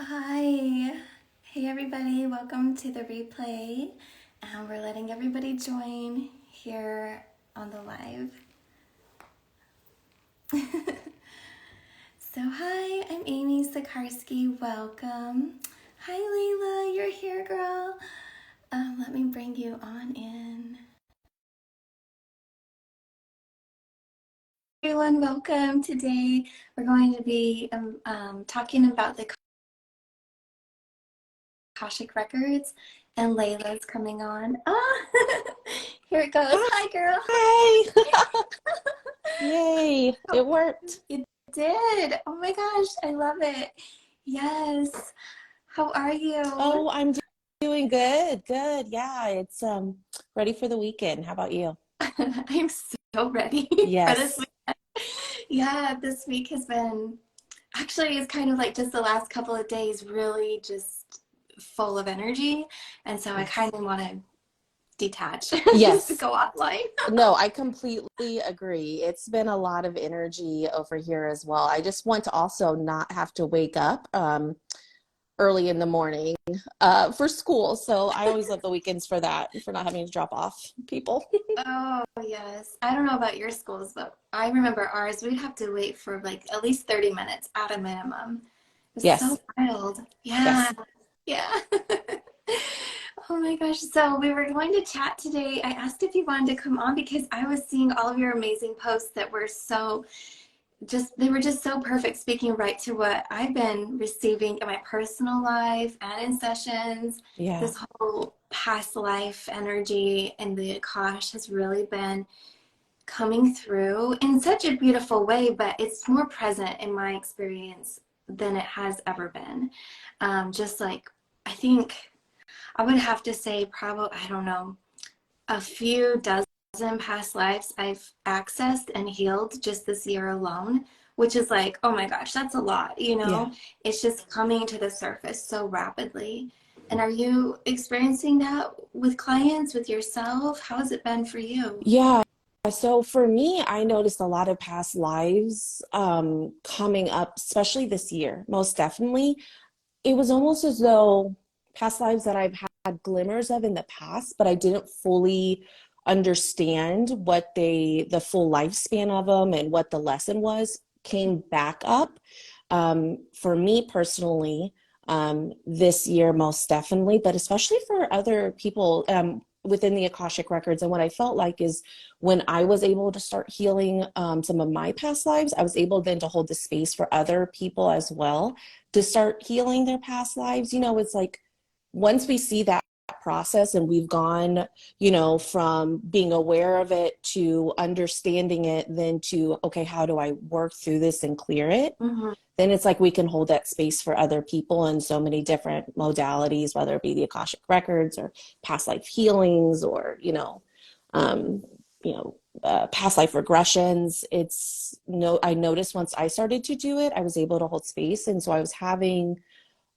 Hi. Hey everybody, welcome to the replay. And we're letting everybody join here on the live. So hi, I'm Amy Sikarskie. Welcome. Hi Laila, you're here, girl. Let me bring you on in. Everyone, welcome. Today we're going to be talking about the Akashic Records, and Layla's coming on. Oh, here it goes. Hi, girl. Hi. Yay, it worked. You did. Oh my gosh, I love it. Yes. How are you? Oh, I'm doing good. Good. Yeah, it's ready for the weekend. How about you? I'm so ready for this Yes. week. Yeah, this week has been actually it's kind of like just the last couple of days really just full of energy. And so I Yes. kind of want to detach, just Yes. go offline. No, I completely agree. It's been a lot of energy over here as well. I just want to also not have to wake up early in the morning for school. So I always love the weekends for that, for not having to drop off people. Oh, yes. I don't know about your schools, but I remember ours, we'd have to wait for like at least 30 minutes at a minimum. It was so Yes. wild. Yeah. Yes. Yeah. Oh my gosh. So we were going to chat today. I asked if you wanted to come on because I was seeing all of your amazing posts that were so they were just so perfect, speaking right to what I've been receiving in my personal life and in sessions. Yeah. This whole past life energy and the Akash has really been coming through in such a beautiful way, but it's more present in my experience than it has ever been. Just like, I think I would have to say, probably, I don't know, a few dozen past lives I've accessed and healed just this year alone, which is like, oh my gosh, that's a lot, you Yeah. know? It's just coming to the surface so rapidly. And are you experiencing that with clients, with yourself? How has it been for you? Yeah. So for me, I noticed a lot of past lives coming up, especially this year, most definitely. It was almost as though past lives that I've had glimmers of in the past, but I didn't fully understand the full lifespan of them and what the lesson was, came back up. For me personally, this year, most definitely, but especially for other people within the Akashic Records. And what I felt like is when I was able to start healing some of my past lives, I was able then to hold the space for other people as well to start healing their past lives. It's like once we see that process and we've gone, from being aware of it to understanding it, then to, okay, how do I work through this and clear it? Mm-hmm. Then it's like we can hold that space for other people in so many different modalities, whether it be the Akashic Records or past life healings or, um, past life regressions. I noticed once I started to do it, I was able to hold space. And so I was having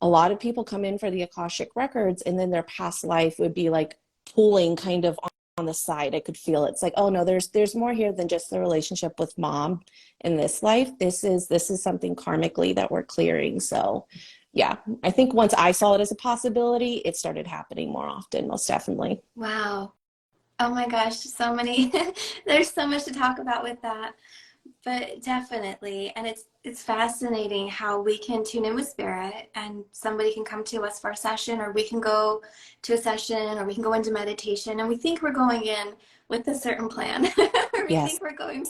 a lot of people come in for the Akashic Records, and then their past life would be like pulling kind of on the side. I could feel it. It's like, oh no, there's more here than just the relationship with mom in this life. This is something karmically that we're clearing. So yeah, I think once I saw it as a possibility, it started happening more often, most definitely. Wow. Oh my gosh, so many. There's so much to talk about with that. But definitely, and it's fascinating how we can tune in with spirit and somebody can come to us for a session, or we can go to a session, or we can go into meditation and we think we're going in with a certain plan. Or we Yes. think we're going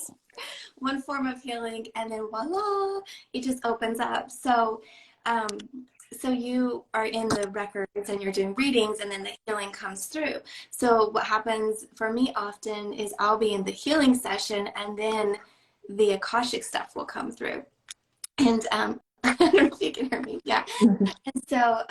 one form of healing and then voila, it just opens up. Um, so you are in the records and you're doing readings and then the healing comes through. So what happens for me often is I'll be in the healing session and then the Akashic stuff will come through. And I don't know if you can hear me. Yeah. And so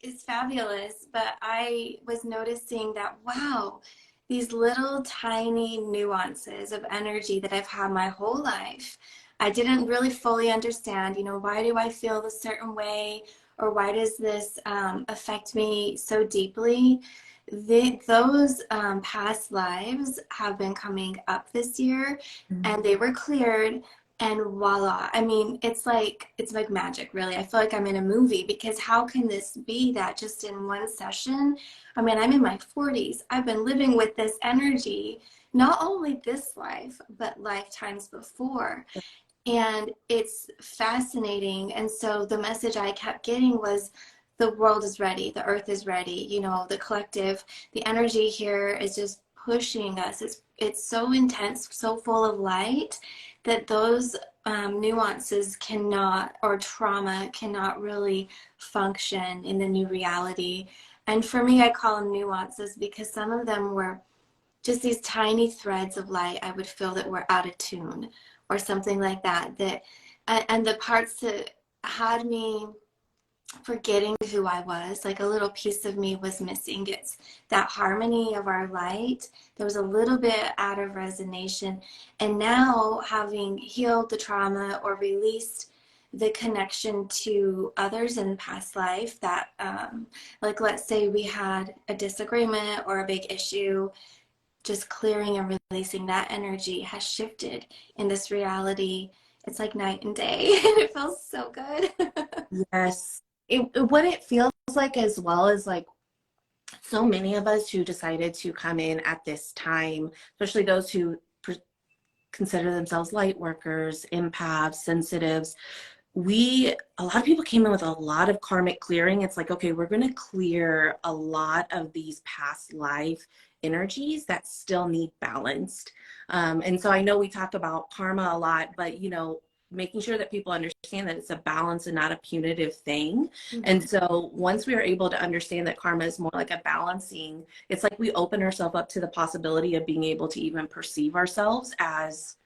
it's fabulous. But I was noticing that, wow, these little tiny nuances of energy that I've had my whole life, I didn't really fully understand, why do I feel a certain way? Or why does this affect me so deeply? Those past lives have been coming up this year and they were cleared, and voila. I mean, it's like magic, really. I feel like I'm in a movie, because how can this be that just in one session? I mean, I'm in my 40s. I've been living with this energy, not only this life, but lifetimes before. And it's fascinating. And so the message I kept getting was, the world is ready, the earth is ready, you know, the collective, the energy here is just pushing us. It's so intense, so full of light, that those nuances cannot, or trauma cannot really function in the new reality. And for me, I call them nuances, because some of them were just these tiny threads of light I would feel that were out of tune, or something like that. And the parts that had me forgetting who I was, like a little piece of me was missing. It's that harmony of our light. There was a little bit out of resonation. And now, having healed the trauma or released the connection to others in past life, that like, let's say we had a disagreement or a big issue, just clearing and releasing that energy has shifted in this reality. It's like night and day. And it feels so good. Yes. What it feels like as well is like so many of us who decided to come in at this time, especially those who consider themselves light workers, empaths, sensitives, a lot of people came in with a lot of karmic clearing. It's like, okay, we're going to clear a lot of these past life energies that still need balanced. And so I know we talk about karma a lot, but, you know, making sure that people understand that it's a balance and not a punitive thing. Mm-hmm. And so once we are able to understand that karma is more like a balancing, it's like we open ourselves up to the possibility of being able to even perceive ourselves as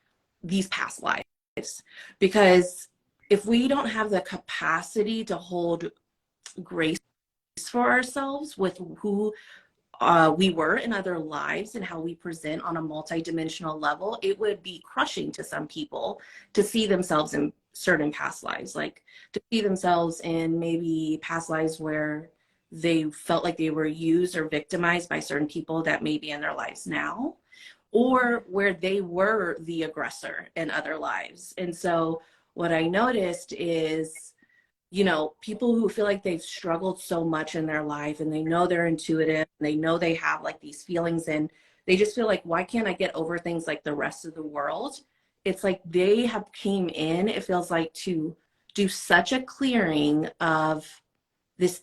these past lives. Because if we don't have the capacity to hold grace for ourselves with who we were in other lives and how we present on a multidimensional level, it would be crushing to some people to see themselves in certain past lives, like to see themselves in maybe past lives where they felt like they were used or victimized by certain people that may be in their lives now, or where they were the aggressor in other lives. And so what I noticed is, you know, people who feel like they've struggled so much in their life and they know they're intuitive, and they know they have like these feelings, and they just feel like, why can't I get over things like the rest of the world? It's like they have came in, it feels like, to do such a clearing of this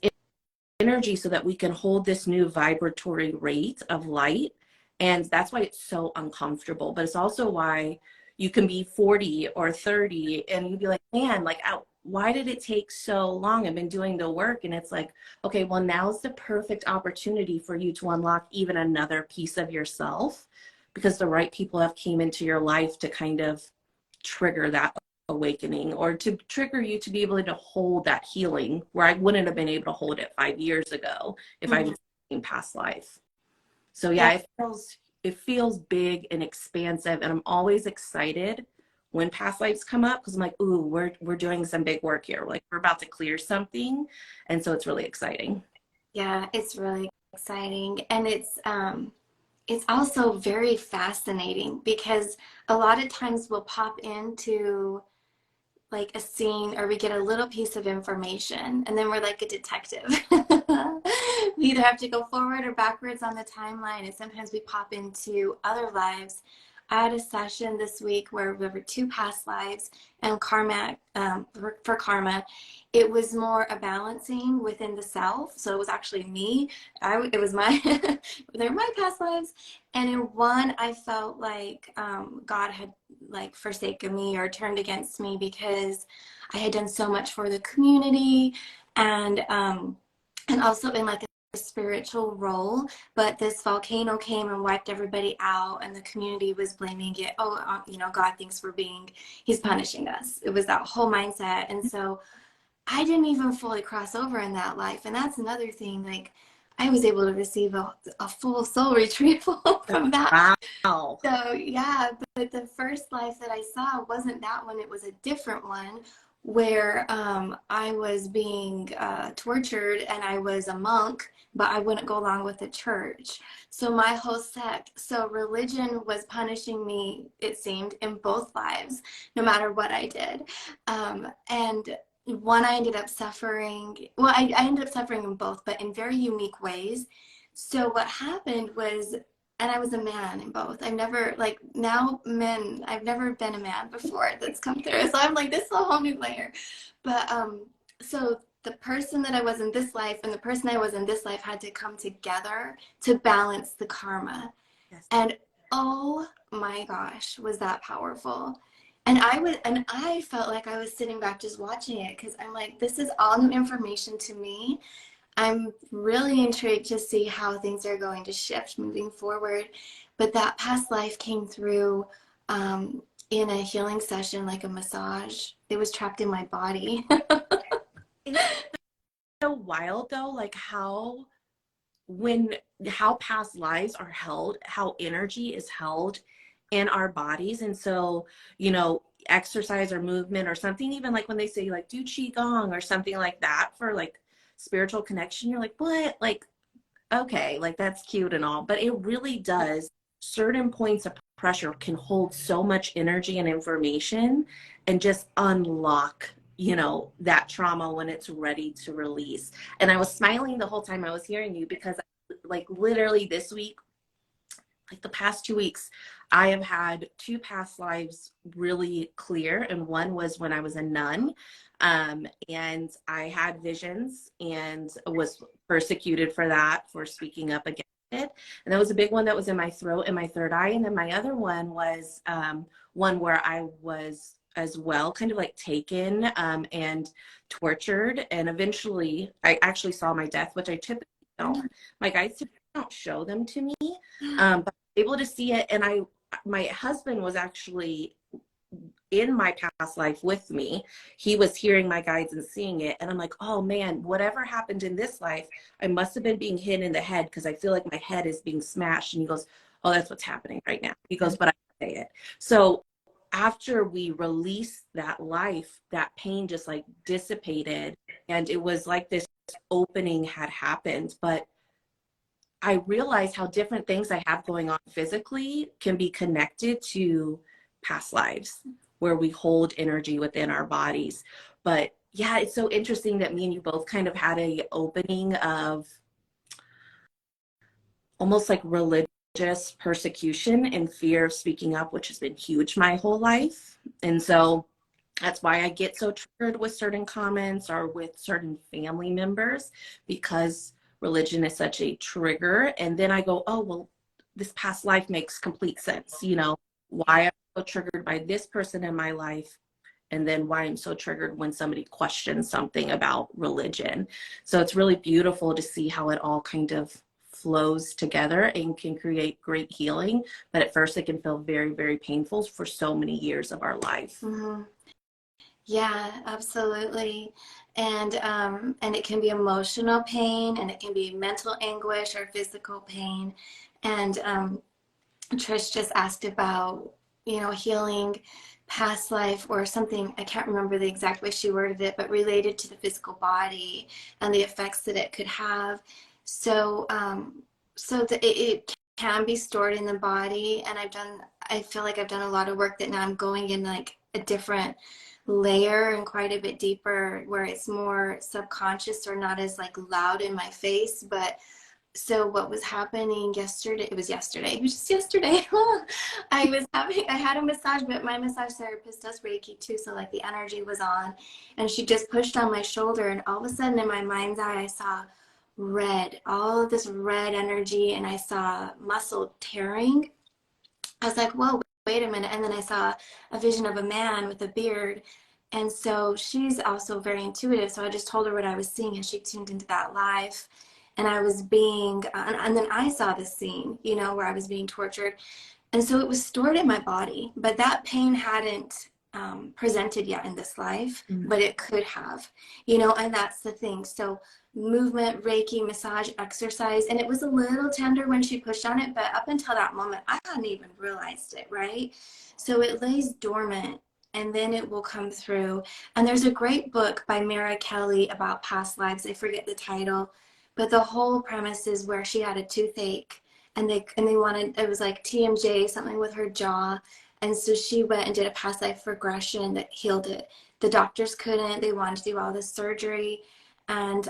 energy so that we can hold this new vibratory rate of light. And that's why it's so uncomfortable. But it's also why you can be 40 or 30 and you'd be like, man, like, why did it take so long? I've been doing the work. And it's like, okay, well, now's the perfect opportunity for you to unlock even another piece of yourself, because the right people have came into your life to kind of trigger that awakening, or to trigger you to be able to hold that healing where I wouldn't have been able to hold it 5 years ago if I was in past life. So yeah, it feels big and expansive, and I'm always excited when past lives come up, because I'm like, ooh, we're doing some big work here. Like, we're about to clear something, and so it's really exciting. Yeah, it's really exciting. And it's also very fascinating, because a lot of times we'll pop into like a scene, or we get a little piece of information, and then we're like a detective. We either have to go forward or backwards on the timeline, and sometimes we pop into other lives. I had a session this week where there were two past lives, and karma, for karma, it was more a balancing within the self. So it was actually me. It was my, they're my past lives. And in one, I felt like God had like forsaken me or turned against me, because I had done so much for the community, and also in like a spiritual role. But this volcano came and wiped everybody out, and the community was blaming it. Oh, you know, God thinks he's punishing us. It was that whole mindset. And so I didn't even fully cross over in that life. And that's another thing. Like, I was able to receive a full soul retrieval from that. Wow. So yeah, but the first life that I saw wasn't that one. It was a different one where I was being tortured, and I was a monk, but I wouldn't go along with the church. So my whole sect, so religion was punishing me, it seemed, in both lives, no matter what I did. And one, I ended up suffering, well, I ended up suffering in both, but in very unique ways. So what happened was, and I was a man in both. I've never, like, now men, I've never been a man before that's come through. So I'm like, this is a whole new layer. But so the person that I was in this life and the person I was in this life had to come together to balance the karma. Yes. And oh my gosh, was that powerful. And I felt like I was sitting back just watching it, because I'm like, this is all new information to me. I'm really intrigued to see how things are going to shift moving forward. But that past life came through in a healing session, like a massage. It was trapped in my body. It's so wild though, like how past lives are held, how energy is held in our bodies. And so, you know, exercise or movement or something, even like when they say like do qigong or something like that for like spiritual connection, you're like, what? Like, okay, like that's cute and all, but it really does. Certain points of pressure can hold so much energy and information and just unlock, you know, that trauma when it's ready to release. And I was smiling the whole time I was hearing you, because like literally this week, like the past 2 weeks, I have had two past lives really clear. And one was when I was a nun, and I had visions and was persecuted for that, for speaking up against it. And that was a big one that was in my throat and my third eye. And then my other one was one where I was as well kind of like taken and tortured. And eventually I actually saw my death, which I typically don't. My guides typically don't show them to me. But able to see it. And my husband was actually in my past life with me. He was hearing my guides and seeing it. And I'm like, oh man, whatever happened in this life, I must have been being hit in the head, because I feel like my head is being smashed. And he goes, oh, that's what's happening right now. He goes, but I say it. So after we released that life, that pain just like dissipated. And it was like this opening had happened. But I realize how different things I have going on physically can be connected to past lives where we hold energy within our bodies. But yeah, it's so interesting that me and you both kind of had a opening of almost like religious persecution and fear of speaking up, which has been huge my whole life. And so that's why I get so triggered with certain comments or with certain family members, because religion is such a trigger. And then I go, oh, well, this past life makes complete sense. You know, why I'm so triggered by this person in my life, and then why I'm so triggered when somebody questions something about religion. So it's really beautiful to see how it all kind of flows together and can create great healing. But at first it can feel very, very painful for so many years of our life. Mm-hmm. Yeah, absolutely. And it can be emotional pain, and it can be mental anguish or physical pain. And Trish just asked about, you know, healing past life or something. I can't remember the exact way she worded it, but related to the physical body and the effects that it could have. So, it can be stored in the body. And I feel like I've done a lot of work that now I'm going in like a different layer and quite a bit deeper, where it's more subconscious or not as like loud in my face. But so what was happening yesterday, it was just yesterday. I had a massage, but my massage therapist does Reiki too. So like the energy was on, and she just pushed on my shoulder, and all of a sudden in my mind's eye, I saw red, all of this red energy, and I saw muscle tearing. I was like, whoa, wait a minute. And then I saw a vision of a man with a beard. And so she's also very intuitive. So I just told her what I was seeing, and she tuned into that live. And I was being, and then I saw the scene, you know, where I was being tortured. And so it was stored in my body, but that pain hadn't presented yet in this life, but it could have, you know, and that's the thing. So movement, Reiki, massage, exercise, and it was a little tender when she pushed on it, but up until that moment, I hadn't even realized it, right? So it lays dormant and then it will come through. And there's a great book by Mara Kelly about past lives. I forget the title, but the whole premise is where she had a toothache, and they wanted, it was like TMJ, something with her jaw. And so she went and did a past life regression that healed it. The doctors couldn't. They wanted to do all this surgery, and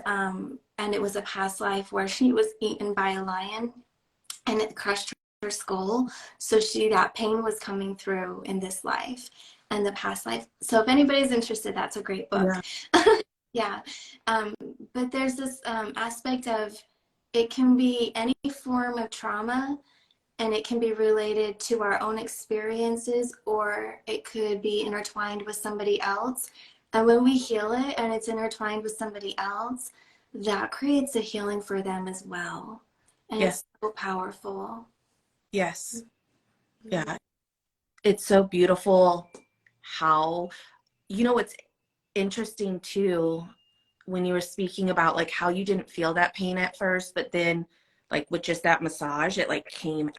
it was a past life where she was eaten by a lion, and it crushed her skull. So that pain was coming through in this life and the past life. So if anybody's interested, that's a great book. Yeah. Yeah. But there's this aspect of, it can be any form of trauma, and it can be related to our own experiences, or it could be intertwined with somebody else. And when we heal it and it's intertwined with somebody else, that creates a healing for them as well. And Yes. it's so powerful. Yes. Yeah. It's so beautiful how, what's interesting too, when you were speaking about like how you didn't feel that pain at first, but then like with just that massage, it like came,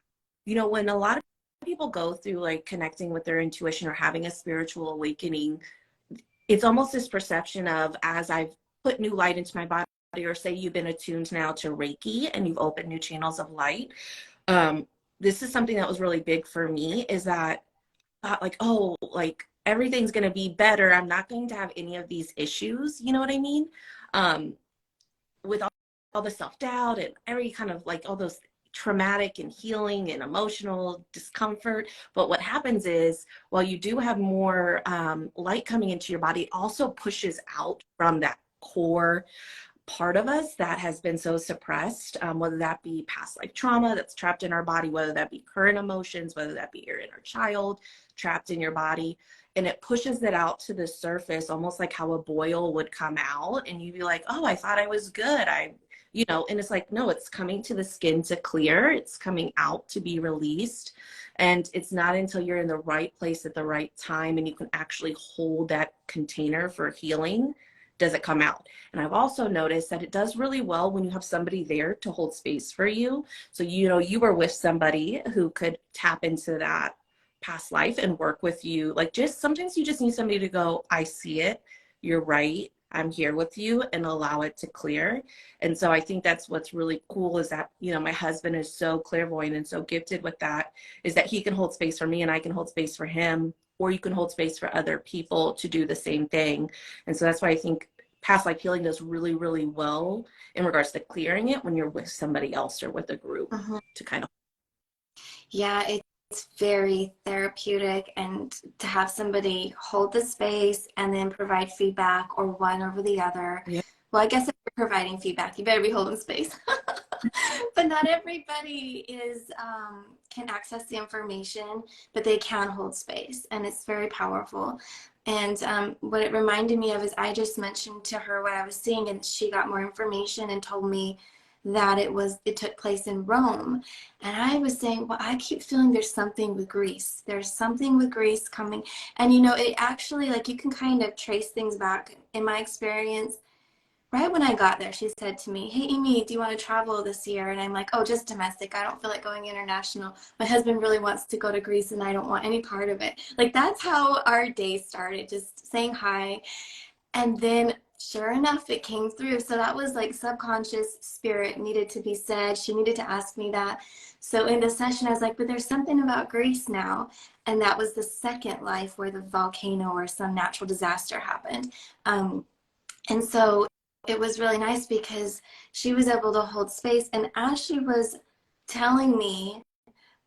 when a lot of people go through like connecting with their intuition or having a spiritual awakening, it's almost this perception of, as I've put new light into my body, or say you've been attuned now to Reiki and you've opened new channels of light. This is something that was really big for me, is that thought like, oh, like everything's going to be better. I'm not going to have any of these issues. You know what I mean? With all the self-doubt and every kind of like all those traumatic and healing and emotional discomfort. But what happens is, while you do have more light coming into your body, it also pushes out from that core part of us that has been so suppressed, whether that be past life trauma that's trapped in our body, whether that be current emotions, whether that be your inner child trapped in your body. And it pushes it out to the surface, almost like how a boil would come out. And you'd be like, oh, I thought I was good. And it's like, no, it's coming to the skin to clear. It's coming out to be released. And it's not until you're in the right place at the right time and you can actually hold that container for healing does it come out. And I've also noticed that it does really well when you have somebody there to hold space for you. So, you were with somebody who could tap into that past life and work with you. Like, just sometimes you just need somebody to go, I see it. You're right. I'm here with you, and allow it to clear. And so I think that's what's really cool, is that, my husband is so clairvoyant and so gifted with that, is that he can hold space for me and I can hold space for him, or you can hold space for other people to do the same thing. And so that's why I think past life healing does really, really well in regards to clearing it when you're with somebody else or with a group to kind of. Yeah, it's very therapeutic, and to have somebody hold the space and then provide feedback, or one over the other. Yeah. Well, I guess if you're providing feedback, you better be holding space. But not everybody can access the information, but they can hold space, and it's very powerful. And what it reminded me of is, I just mentioned to her what I was seeing, and she got more information and told me that it took place in Rome. And I was saying, well, I keep feeling there's something with Greece. There's something with Greece coming. And it actually, like, you can kind of trace things back. In my experience, right when I got there, she said to me, hey, Amy, do you want to travel this year? And I'm like, oh, just domestic. I don't feel like going international. My husband really wants to go to Greece, and I don't want any part of it. Like, that's how our day started, just saying hi. And then sure enough, it came through. So that was like subconscious spirit needed to be said. She needed to ask me that. So in the session, I was like, but there's something about Greece now. And that was the second life where the volcano or some natural disaster happened. And so it was really nice because she was able to hold space. And as she was telling me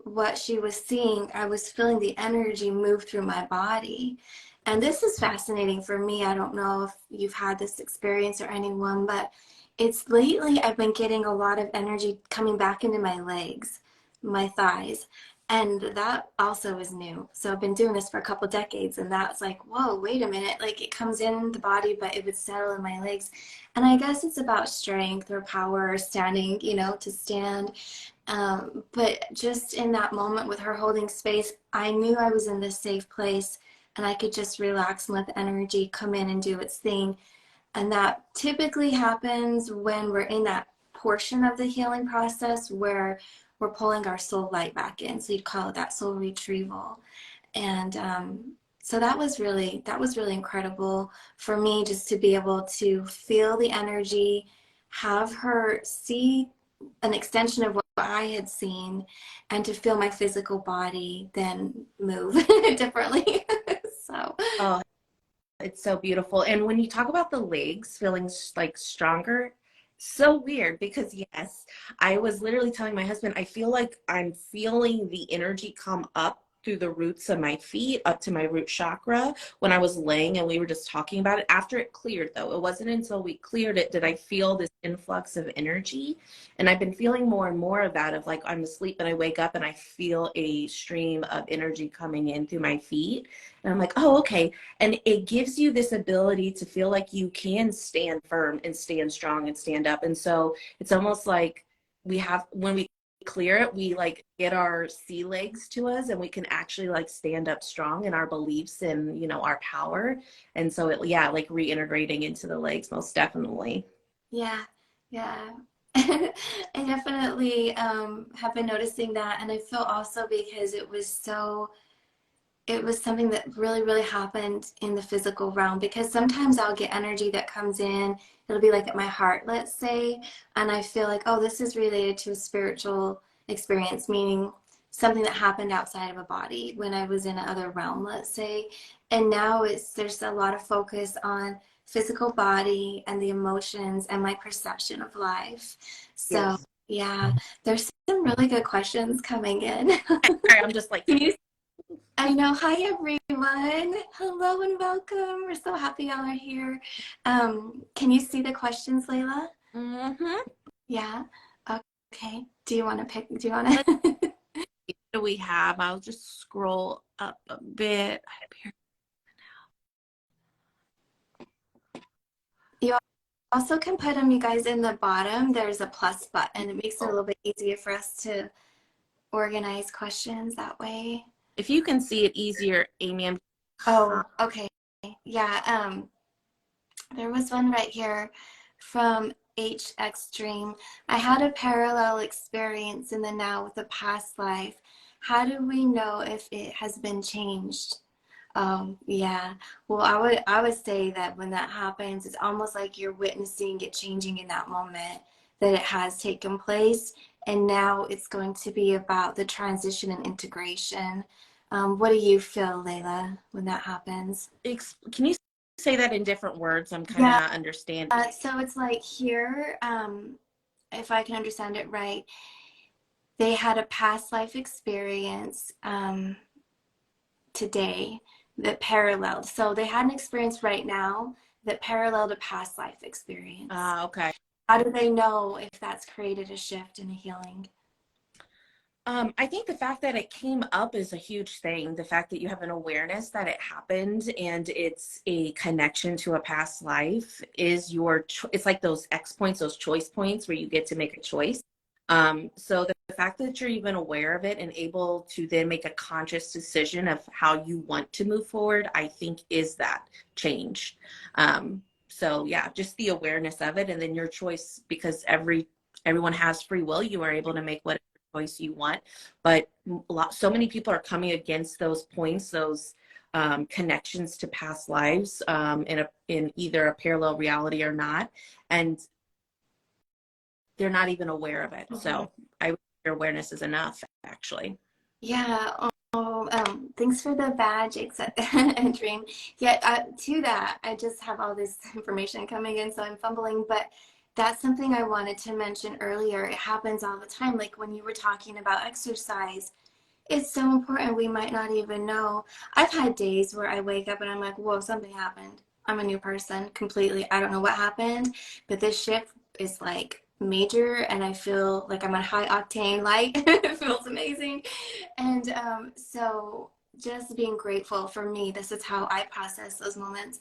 what she was seeing, I was feeling the energy move through my body. And this is fascinating for me. I don't know if you've had this experience or anyone, but it's lately I've been getting a lot of energy coming back into my legs, my thighs. And that also is new. So I've been doing this for a couple decades, and that's like, whoa, wait a minute. Like, it comes in the body, but it would settle in my legs. And I guess it's about strength or power or standing, to stand. But just in that moment with her holding space, I knew I was in this safe place, and I could just relax and let the energy come in and do its thing. And that typically happens when we're in that portion of the healing process where we're pulling our soul light back in. So you'd call it that soul retrieval. And So that was really incredible for me, just to be able to feel the energy, have her see an extension of what I had seen, and to feel my physical body then move differently. So Oh, it's so beautiful. And when you talk about the legs feeling like stronger, so weird because yes, I was literally telling my husband, I feel like I'm feeling the energy come up through the roots of my feet up to my root chakra when I was laying and we were just talking about it. After it cleared though, it wasn't until we cleared it did I feel this influx of energy. And I've been feeling more and more of that, of like I'm asleep and I wake up and I feel a stream of energy coming in through my feet. And I'm like, oh, okay. And it gives you this ability to feel like you can stand firm and stand strong and stand up. And so it's almost like we have, when we clear it, we like get our sea legs to us and we can actually like stand up strong in our beliefs and, you know, our power. And so it, yeah, like reintegrating into the legs, most definitely. yeah, yeah. I definitely have been noticing that, and I feel also because it was something that really, really happened in the physical realm, because sometimes I'll get energy that comes in, it'll be like at my heart, let's say, and I feel like, oh, this is related to a spiritual experience, meaning something that happened outside of a body when I was in another realm, let's say. And now there's a lot of focus on physical body and the emotions and my perception of life. So Yes. yeah, there's some really good questions coming in. I'm just like, Can you I know. Hi, everyone. Hello and welcome. We're so happy y'all are here. Can you see the questions, Layla? mm-hmm. Yeah. Okay. Do you want to pick? Do you want What to? do we have? I'll just scroll up a bit. You also can put them, you guys, in the bottom. There's a plus button. It makes it a little bit easier for us to organize questions that way. If you can see it easier, Amy, Oh, okay. Yeah. There was one right here from H Extreme. I had a parallel experience in the now with a past life. How do we know if it has been changed? Yeah. Well, I would say that when that happens, it's almost like you're witnessing it changing in that moment, that it has taken place, and now it's going to be about the transition and integration. What do you feel, Layla, when that happens? can you say that in different words? I'm kind of Yeah. not understanding. So it's like here, if I can understand it right, they had a past life experience today that paralleled. So they had an experience right now that paralleled a past life experience. Okay. How do they know if that's created a shift and a healing? I think the fact that it came up is a huge thing. The fact that you have an awareness that it happened and it's a connection to a past life is it's like those X points, those choice points where you get to make a choice. So the fact that you're even aware of it and able to then make a conscious decision of how you want to move forward, I think is that change. So yeah, just the awareness of it and then your choice, because everyone has free will. You are able to make what choice you want, but so many people are coming against those points, those connections to past lives in either a parallel reality or not, and they're not even aware of it. Mhm. So I would say your awareness is enough, actually. Yeah. Oh, thanks for the badge, and Dream. Yeah, to that, I just have all this information coming in, so I'm fumbling, but that's something I wanted to mention earlier. It happens all the time. Like when you were talking about exercise, it's so important. We might not even know. I've had days where I wake up and I'm like, whoa, something happened. I'm a new person completely. I don't know what happened, but this shift is like major, and I feel like I'm on high octane light. It feels amazing. And so just being grateful for me, this is how I process those moments.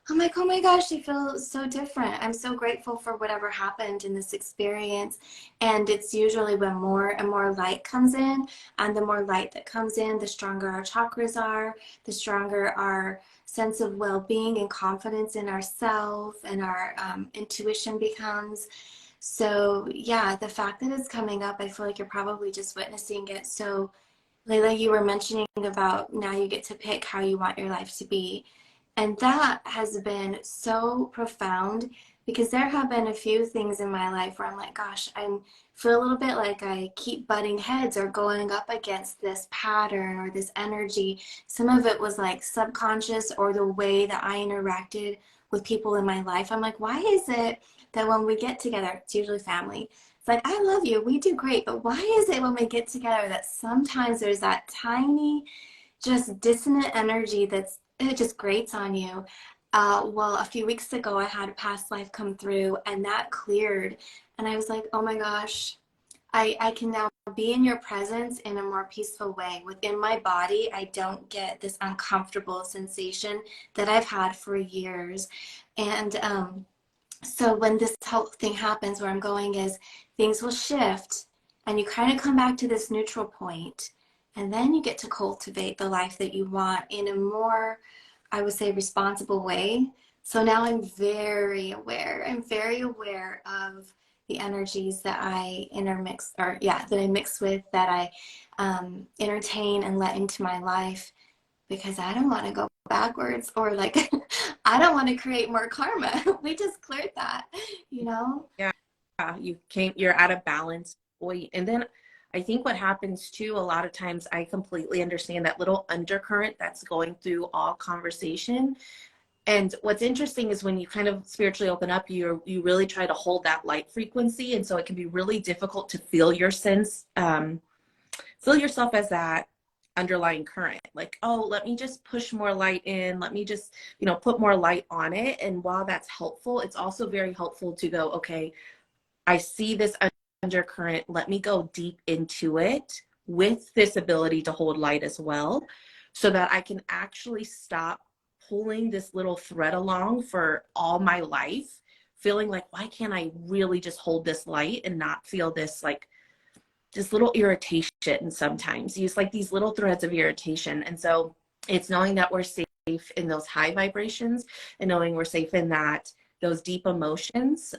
I'm like, oh my gosh, I feel so different. I'm so grateful for whatever happened in this experience. And it's usually when more and more light comes in, and the more light that comes in, the stronger our chakras are, the stronger our sense of well-being and confidence in ourselves and our intuition becomes. So yeah, the fact that it's coming up, I feel like you're probably just witnessing it. So Layla, you were mentioning about now you get to pick how you want your life to be. And that has been so profound because there have been a few things in my life where I'm like, gosh, I feel a little bit like I keep butting heads or going up against this pattern or this energy. Some of it was like subconscious or the way that I interacted with people in my life. I'm like, why is it that when we get together, it's usually family, it's like, I love you, we do great, but why is it when we get together that sometimes there's that tiny, just dissonant energy that's it just grates on you? Well, a few weeks ago, I had a past life come through, and that cleared, and I was like, oh my gosh, I can now be in your presence in a more peaceful way. Within my body, I don't get this uncomfortable sensation that I've had for years, and so when this whole thing happens, where I'm going is things will shift and you kind of come back to this neutral point, and then you get to cultivate the life that you want in a more, I would say, responsible way. So now I'm very aware. I'm very aware of the energies that I intermix, or yeah, that I mix with, that I entertain and let into my life, because I don't want to go backwards, or like I don't want to create more karma. We just cleared that, you know? Yeah, you're at a balance point. And then I think what happens too, a lot of times I completely understand that little undercurrent that's going through all conversation. And what's interesting is when you kind of spiritually open up, you really try to hold that light frequency. And so it can be really difficult to feel feel yourself as that underlying current. Like, oh, let me just push more light in. Let me just, put more light on it. And while that's helpful, it's also very helpful to go, okay, I see this undercurrent. Let me go deep into it with this ability to hold light as well, so that I can actually stop pulling this little thread along for all my life, feeling like, why can't I really just hold this light and not feel this like just little irritation sometimes. Use like these little threads of irritation. And so it's knowing that we're safe in those high vibrations, and knowing we're safe in those deep emotions,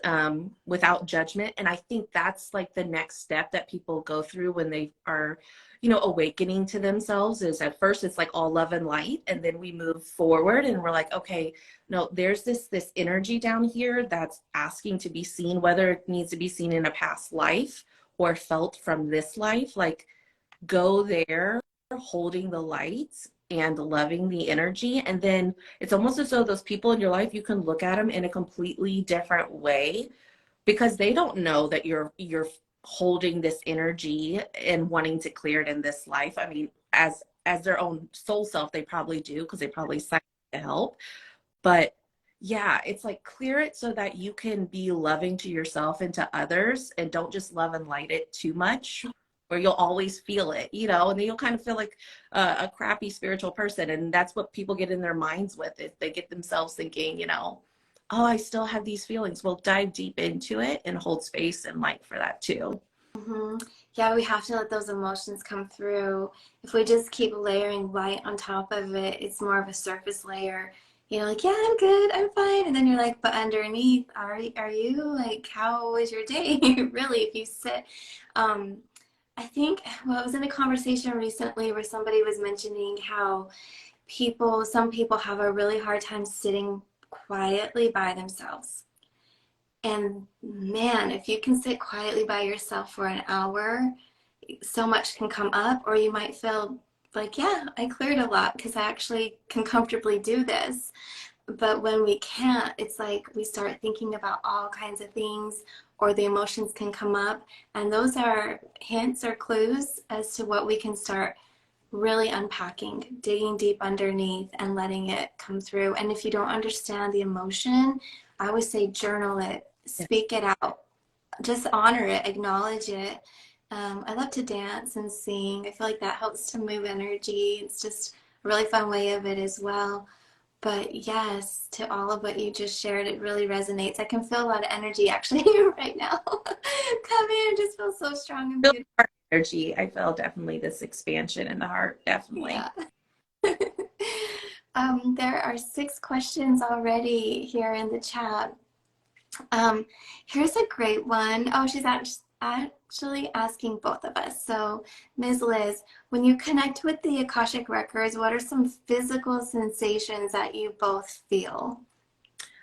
without judgment. And I think that's like the next step that people go through when they are, awakening to themselves. Is at first it's like all love and light, and then we move forward and we're like, okay, no, there's this energy down here that's asking to be seen, whether it needs to be seen in a past life or felt from this life. Like, go there, holding the lights and loving the energy. And then it's almost as though those people in your life, you can look at them in a completely different way, because they don't know that you're holding this energy and wanting to clear it in this life. I mean, as their own soul self, they probably do, because they probably signed to help. But yeah, it's like, clear it so that you can be loving to yourself and to others, and don't just love and light it too much, where you'll always feel it, and then you'll kind of feel like a crappy spiritual person. And that's what people get in their minds with, if they get themselves thinking, oh, I still have these feelings. Well, dive deep into it and hold space and light for that too. Mm-hmm. Yeah, we have to let those emotions come through. If we just keep layering light on top of it, it's more of a surface layer. Like, yeah, I'm good, I'm fine. And then you're like, but underneath, are you like, how was your day? Really, if you sit, I think, well, I was in a conversation recently where somebody was mentioning how some people have a really hard time sitting quietly by themselves. And man, if you can sit quietly by yourself for an hour, so much can come up, or you might feel like, yeah, I cleared a lot because I actually can comfortably do this. But when we can't, it's like we start thinking about all kinds of things, or the emotions can come up. And those are hints or clues as to what we can start really unpacking, digging deep underneath and letting it come through. And if you don't understand the emotion, I always say journal it, speak it out, just honor it, acknowledge it. I love to dance and sing. I feel like that helps to move energy. It's just a really fun way of it as well. But yes, to all of what you just shared, it really resonates. I can feel a lot of energy actually right now. Come in, just feel so strong and beautiful. Energy. I feel definitely this expansion in the heart, definitely. Yeah. There are 6 questions already here in the chat. Here's a great one. Oh, she's actually asking both of us. So, Ms. Liz, when you connect with the Akashic Records, what are some physical sensations that you both feel?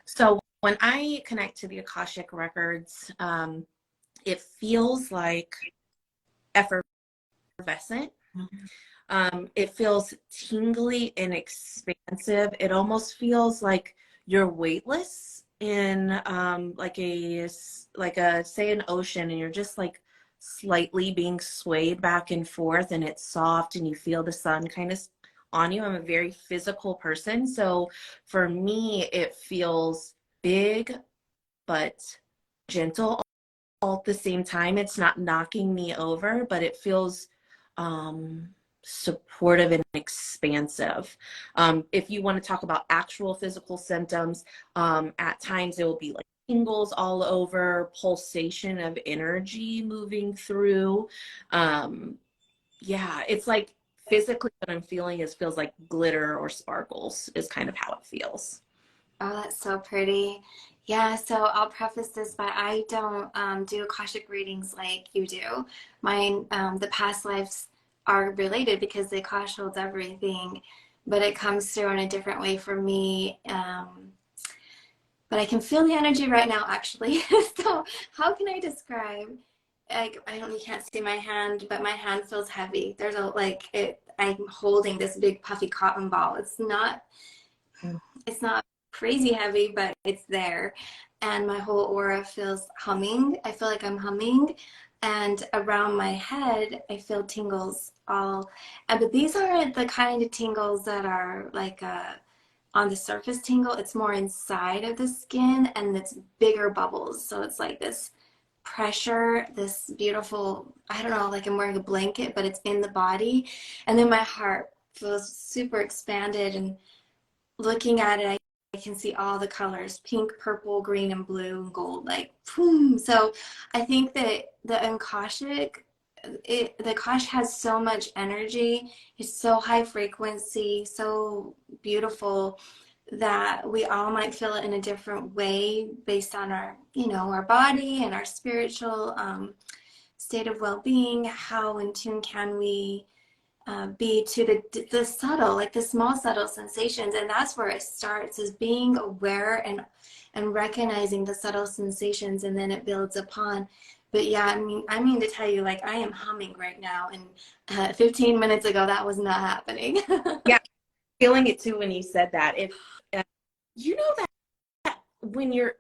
So when I connect to the Akashic Records, it feels like effervescent. It feels tingly and expansive. It almost feels like you're weightless in like a say an ocean, and you're just like slightly being swayed back and forth, and it's soft and you feel the sun kind of on you. I'm a very physical person, so for me it feels big but gentle all at the same time. It's not knocking me over, but it feels um, supportive and expansive. If you want to talk about actual physical symptoms, at times it will be like tingles all over, pulsation of energy moving through. Yeah, it's like physically what I'm feeling is feels like glitter or sparkles is kind of how it feels. Oh, that's so pretty. Yeah, so I'll preface this by I don't do Akashic readings like you do. Mine, the past lives are related because the Akash holds everything, but it comes through in a different way for me. But I can feel the energy right now, actually. So how can I describe? Like, I don't, you can't see my hand, but my hand feels heavy. There's a like it. I'm holding this big puffy cotton ball. It's not crazy heavy, but it's there. And my whole aura feels humming. I feel like I'm humming. And around my head, I feel tingles all. But these aren't the kind of tingles that are like on the surface tingle. It's more inside of the skin and it's bigger bubbles. So it's like this pressure, this beautiful, I don't know, like I'm wearing a blanket, but it's in the body. And then my heart feels super expanded and looking at it, I can see all the colors, pink, purple, green, and blue, and gold, like, boom. So I think that the Akashic, the Akash has so much energy. It's so high frequency, so beautiful that we all might feel it in a different way based on our, our body and our spiritual state of well-being. How in tune can we be to the subtle, like the small subtle sensations, and that's where it starts, is being aware and recognizing the subtle sensations, and then it builds upon. But yeah, I mean to tell you, like I am humming right now, and 15 minutes ago that was not happening. Yeah, feeling it too when you said that. If you know that when you're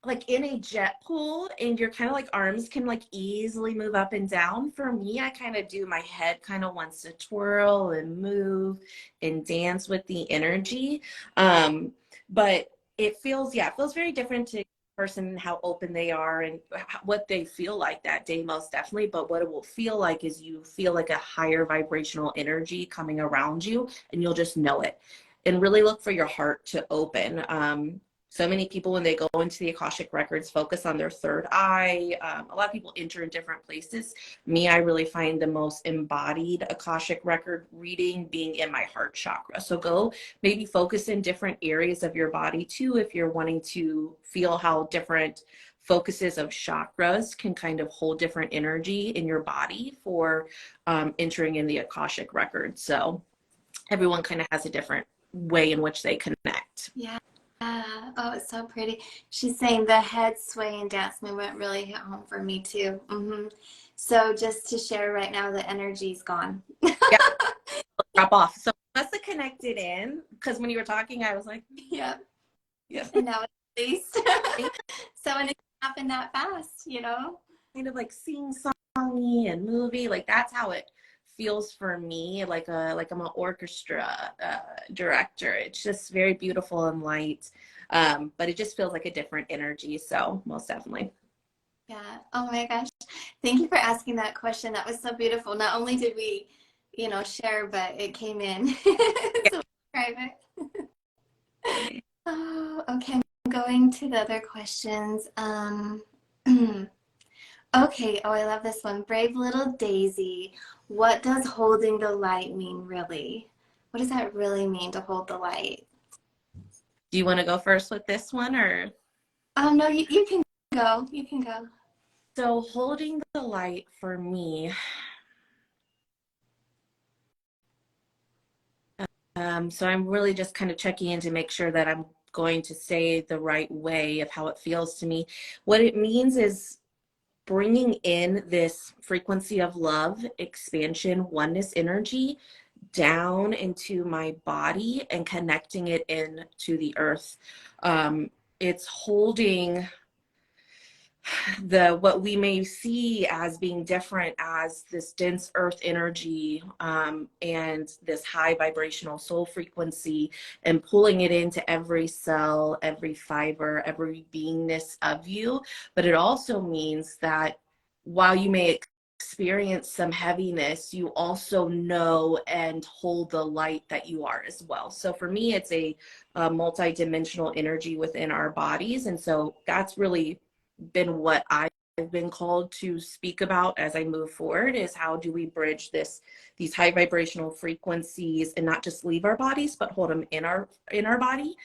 like in a jet pool and your kind of like arms can like easily move up and down. For me, I kind of do, my head kind of wants to twirl and move and dance with the energy. But it feels, yeah, it feels very different to person, how open they are and what they feel like that day, most definitely. But what it will feel like is you feel like a higher vibrational energy coming around you, and you'll just know it. And really look for your heart to open. So many people, when they go into the Akashic Records, focus on their third eye. A lot of people enter in different places. Me, I really find the most embodied Akashic Record reading being in my heart chakra. So go maybe focus in different areas of your body too, if you're wanting to feel how different focuses of chakras can kind of hold different energy in your body for entering in the Akashic Records. So everyone kind of has a different way in which they connect. Yeah. Oh, it's so pretty. She's saying the head sway and dance movement really hit home for me too. So just to share right now, the energy's gone. Yeah, drop off. So must have connected in, because when you were talking, I was like, Yeah. yeah, And now it's released. So, and it can happen that fast. kind of like sing-songy and movie. Like that's how it feels for me. Like I'm an orchestra director. It's just very beautiful and light, but it just feels like a different energy. So most definitely. Yeah. Oh my gosh. Thank you for asking that question. That was so beautiful. Not only did we, share, but it came in. So private. Oh, okay. I'm going to the other questions. Okay. Oh, I love this one. Brave little Daisy. What does holding the light mean, really? What does that really mean to hold the light? Do you want to go first with this one, or? No, you can go. You can go. So holding the light for me, so I'm really just kind of checking in to make sure that I'm going to say the right way of how it feels to me. What it means is bringing in this frequency of love, expansion, oneness energy down into my body and connecting it in to the earth. It's holding what we may see as being different as this dense earth energy, and this high vibrational soul frequency, and pulling it into every cell, every fiber, every beingness of you. But it also means that while you may experience some heaviness, you also know and hold the light that you are as well. So for me, it's a multi-dimensional energy within our bodies. And so that's really been what I've been called to speak about as I move forward, is how do we bridge these high vibrational frequencies and not just leave our bodies, but hold them in our body.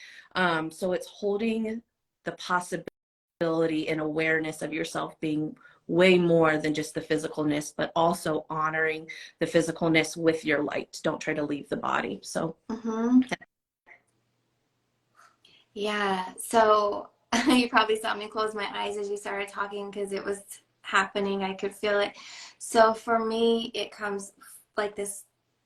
So it's holding the possibility and awareness of yourself being way more than just the physicalness, but also honoring the physicalness with your light. Don't try to leave the body. So Yeah. So you probably saw me close my eyes as you started talking because it was happening. I could feel it. So for me, it comes like this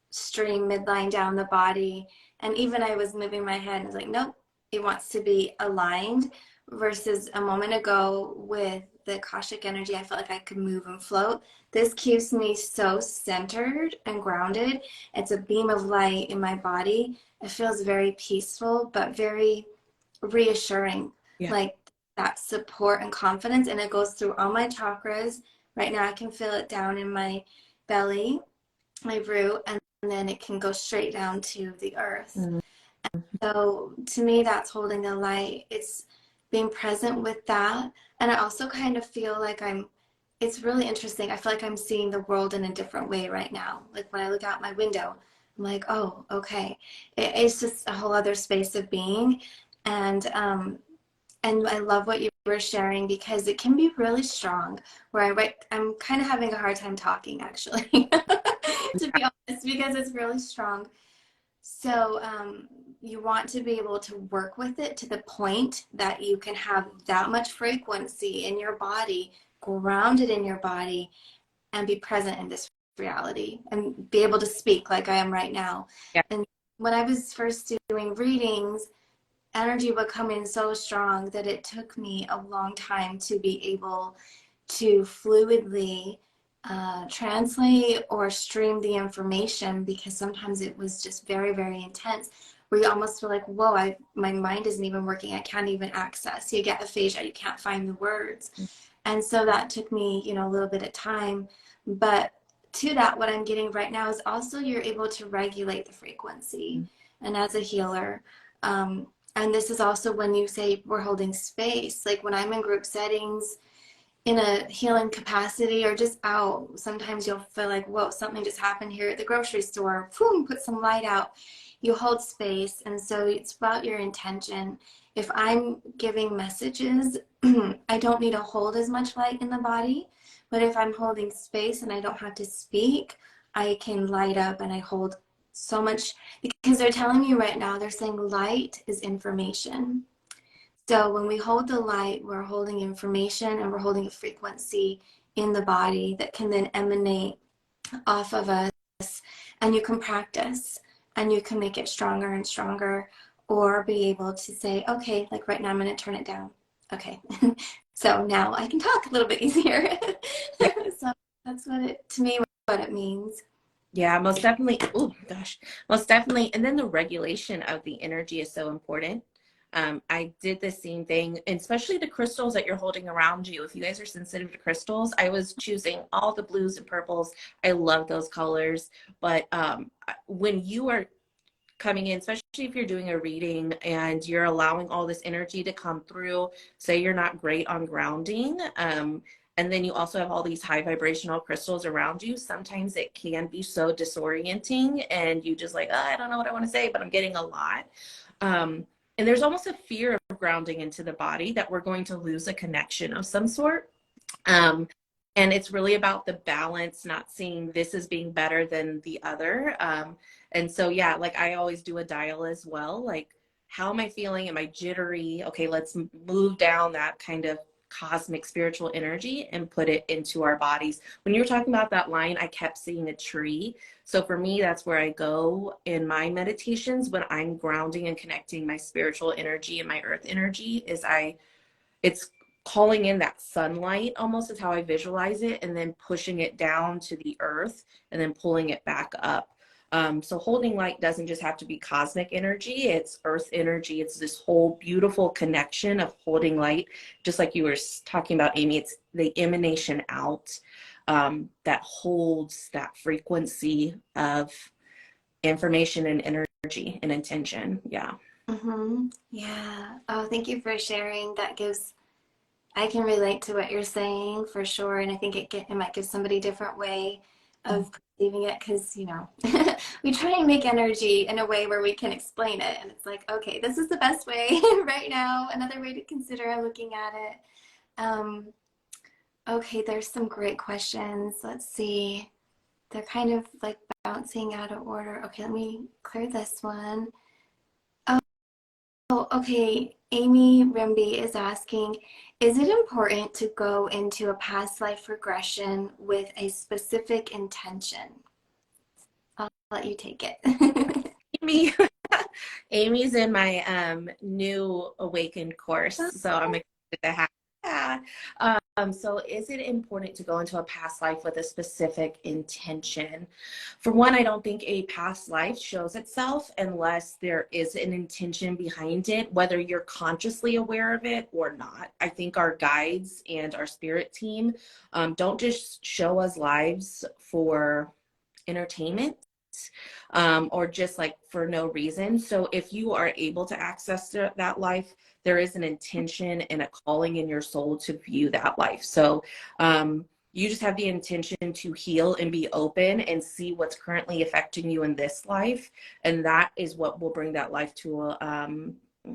stream midline down the body. And even I was moving my head and I was like, nope, it wants to be aligned, versus a moment ago with the Akashic energy, I felt like I could move and float. This keeps me so centered and grounded. It's a beam of light in my body. It feels very peaceful, but very reassuring, yeah. like that support and confidence. And it goes through all my chakras. Right now, I can feel it down in my belly, my root, and then it can go straight down to the earth. Mm-hmm. So to me, that's holding the light. It's being present with that. And I also kind of feel like it's really interesting. I feel like I'm seeing the world in a different way right now. Like when I look out my window, I'm like, oh, okay. It's just a whole other space of being. And I love what you were sharing because it can be really strong. I'm kind of having a hard time talking, actually, to be honest, because it's really strong. So you want to be able to work with it to the point that you can have that much frequency in your body, grounded in your body, and be present in this reality and be able to speak like I am right now. Yeah. And when I was first doing readings, energy would come in so strong that it took me a long time to be able to fluidly translate or stream the information, because sometimes it was just very, very intense, where you almost feel like, whoa, my mind isn't even working. I can't even access. You get aphasia. You can't find the words. And so that took me, a little bit of time. But to that, what I'm getting right now is also you're able to regulate the frequency. And as a healer, and this is also when you say we're holding space, like when I'm in group settings, in a healing capacity, or just out, sometimes you'll feel like, whoa, something just happened here at the grocery store. Boom, put some light out. You hold space. And so it's about your intention. If I'm giving messages, I don't need to hold as much light in the body. But if I'm holding space and I don't have to speak, I can light up, and I hold so much, because they're telling you right now, they're saying light is information. So when we hold the light, we're holding information, and we're holding a frequency in the body that can then emanate off of us. And you can practice, and you can make it stronger and stronger, or be able to say, okay, like right now I'm going to turn it down. Okay. So now I can talk a little bit easier. So that's to me, what it means. Yeah, most definitely. Oh gosh, most definitely. And then the regulation of the energy is so important. I did the same thing, and especially the crystals that you're holding around you. If you guys are sensitive to crystals, I was choosing all the blues and purples. I love those colors. But when you are coming in, especially if you're doing a reading and you're allowing all this energy to come through, say you're not great on grounding, and then you also have all these high vibrational crystals around you, sometimes it can be so disorienting, and you just like, oh, I don't know what I want to say, but I'm getting a lot. And there's almost a fear of grounding into the body, that we're going to lose a connection of some sort. Um, and it's really about the balance, not seeing this as being better than the other. And so, yeah, like I always do a dial as well. Like, how am I feeling? Am I jittery? Okay, let's move down that kind of cosmic spiritual energy and put it into our bodies. When you were talking about that line, I kept seeing a tree. So for me, that's where I go in my meditations when I'm grounding and connecting my spiritual energy and my earth energy is it's calling in that sunlight almost is how I visualize it, and then pushing it down to the earth and then pulling it back up. So holding light doesn't just have to be cosmic energy, it's earth energy. It's this whole beautiful connection of holding light. Just like you were talking about, Amy, it's the emanation out that holds that frequency of information and energy and intention. Yeah. Yeah. Oh, thank you for sharing. I can relate to what you're saying for sure. And I think it might give somebody a different way of perceiving it because, we try and make energy in a way where we can explain it. And it's like, okay, this is the best way right now. Another way to consider looking at it. Okay, there's some great questions. Let's see. They're kind of like bouncing out of order. Okay, let me clear this one. Oh, okay. Amy Rimby is asking, is it important to go into a past life regression with a specific intention? I'll let you take it. Amy, Amy's in my new awakened course, so I'm excited to have. Yeah. So is it important to go into a past life with a specific intention? For one, I don't think a past life shows itself unless there is an intention behind it, whether you're consciously aware of it or not. I think our guides and our spirit team don't just show us lives for entertainment or just like for no reason. So if you are able to access that life, there is an intention and a calling in your soul to view that life. So you just have the intention to heal and be open and see what's currently affecting you in this life. And that is what will bring that life to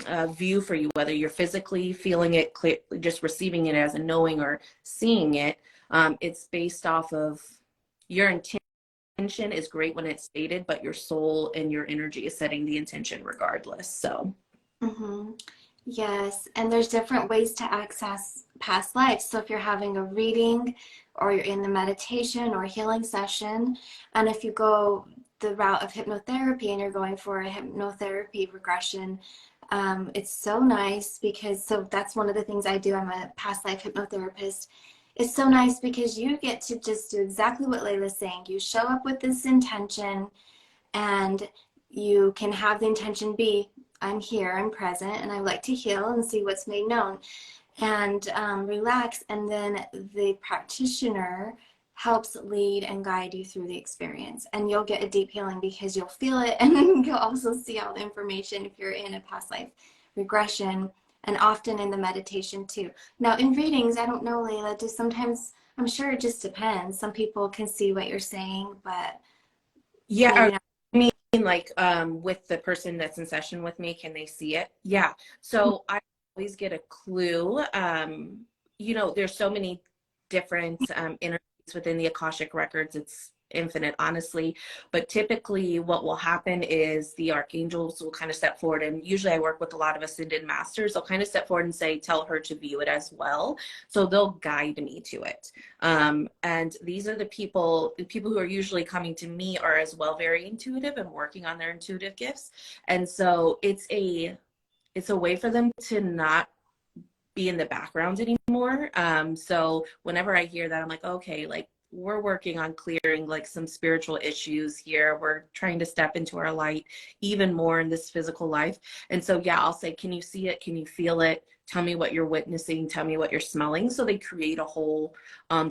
a view for you, whether you're physically feeling it, just receiving it as a knowing or seeing it. It's based off of your intention is great when it's stated, but your soul and your energy is setting the intention regardless. So Yes, and there's different ways to access past lives. So if you're having a reading or you're in the meditation or healing session, and if you go the route of hypnotherapy and you're going for a hypnotherapy regression, it's so nice because that's one of the things I do. I'm a past life hypnotherapist. It's so nice because you get to just do exactly what Layla's saying. You show up with this intention and you can have the intention be, I'm here, I'm present, and I like to heal and see what's made known and relax. And then the practitioner helps lead and guide you through the experience. And you'll get a deep healing because you'll feel it and you'll also see all the information if you're in a past life regression and often in the meditation too. Now in readings, I don't know, Layla, just sometimes, I'm sure it just depends. Some people can see what you're saying, but yeah, maybe not. I mean, like with the person that's in session with me, can they see it? Yeah. So I always get a clue. There's so many different energies within the Akashic records. It's infinite, honestly. But typically what will happen is the archangels will kind of step forward, and usually I work with a lot of ascended masters. They'll kind of step forward and say, tell her to view it as well. So they'll guide me to it. And these are the people who are usually coming to me are as well very intuitive and working on their intuitive gifts. And so it's a way for them to not be in the background anymore. So whenever I hear that, I'm like, okay, like we're working on clearing like some spiritual issues here. We're trying to step into our light even more in this physical life. And so, yeah, I'll say, can you see it? Can you feel it? Tell me what you're witnessing. Tell me what you're smelling. So they create a whole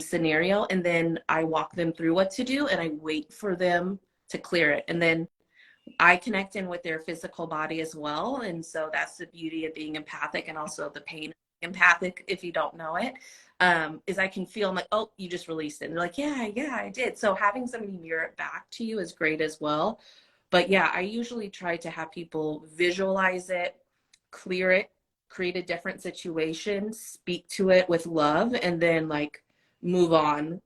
scenario. And then I walk them through what to do and I wait for them to clear it. And then I connect in with their physical body as well. And so that's the beauty of being empathic, and also the pain of empathic, if you don't know it, is I can feel, I'm like, oh, you just released it. And they're like, yeah, I did. So having somebody mirror it back to you is great as well. But yeah, I usually try to have people visualize it, clear it, create a different situation, speak to it with love, and then like move on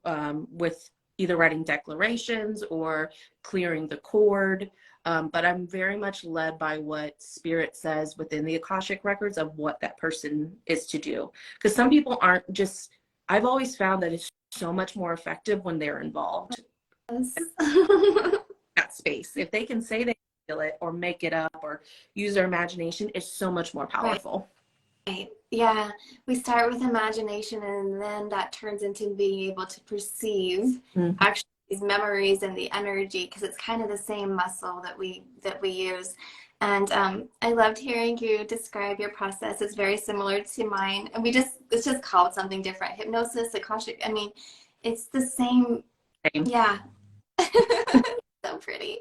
with either writing declarations or clearing the cord. But I'm very much led by what spirit says within the Akashic records of what that person is to do. Because some people aren't just, I've always found that it's so much more effective when they're involved Yes. in that space. If they can say they feel it or make it up or use their imagination, it's so much more powerful. Right. Yeah. We start with imagination and then that turns into being able to perceive actually these memories and the energy, because it's kind of the same muscle that we use. And I loved hearing you describe your process. It's very similar to mine. And it's just called something different. Hypnosis, Akashic. I mean, it's the same. Same. Yeah. So pretty.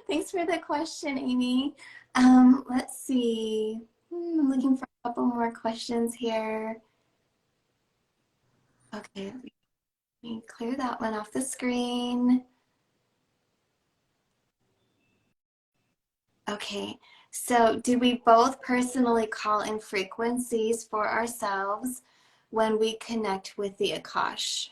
Thanks for the question, Amy. Let's see. I'm looking for a couple more questions here. Okay, let me clear that one off the screen. Okay, so do we both personally call in frequencies for ourselves when we connect with the Akash?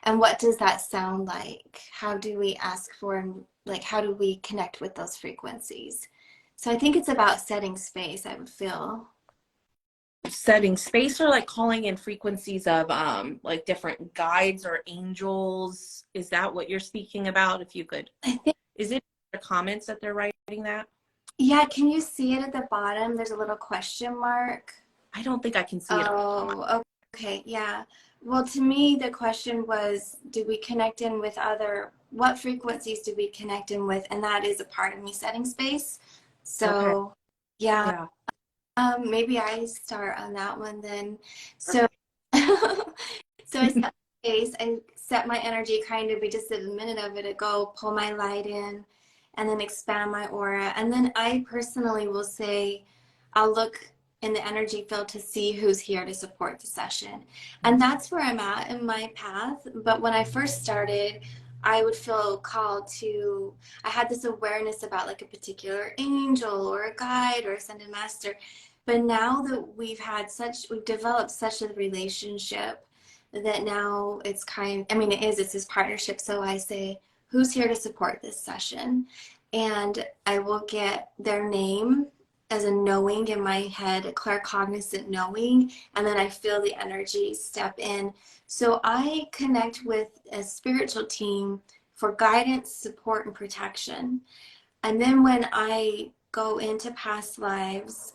And what does that sound like? How do we ask for, like, how do we connect with those frequencies? So I think it's about setting space, I would feel. Setting space or like calling in frequencies of like different guides or angels. Is that what you're speaking about? If you could, I think, is it the comments that they're writing that? yeah, can you see it at the bottom? There's a little question mark. I don't think I can see it. Oh, okay, yeah. Well, to me, the question was, do we connect in with what frequencies do we connect in with? And that is a part of me setting space. So, Okay. yeah. Yeah. Maybe I start on that one then. So, so I set space, I set my energy kind of, we just did a minute of it ago, pull my light in and then expand my aura. And then I personally will say, I'll look in the energy field to see who's here to support the session. And that's where I'm at in my path. But when I first started, I would feel called to, I had this awareness about like a particular angel or a guide or ascended master. But now that we've developed such a relationship that now it's it's this partnership. So I say, who's here to support this session? And I will get their name as a knowing in my head, a claircognizant knowing, and then I feel the energy step in. So I connect with a spiritual team for guidance, support, and protection. And then when I go into past lives,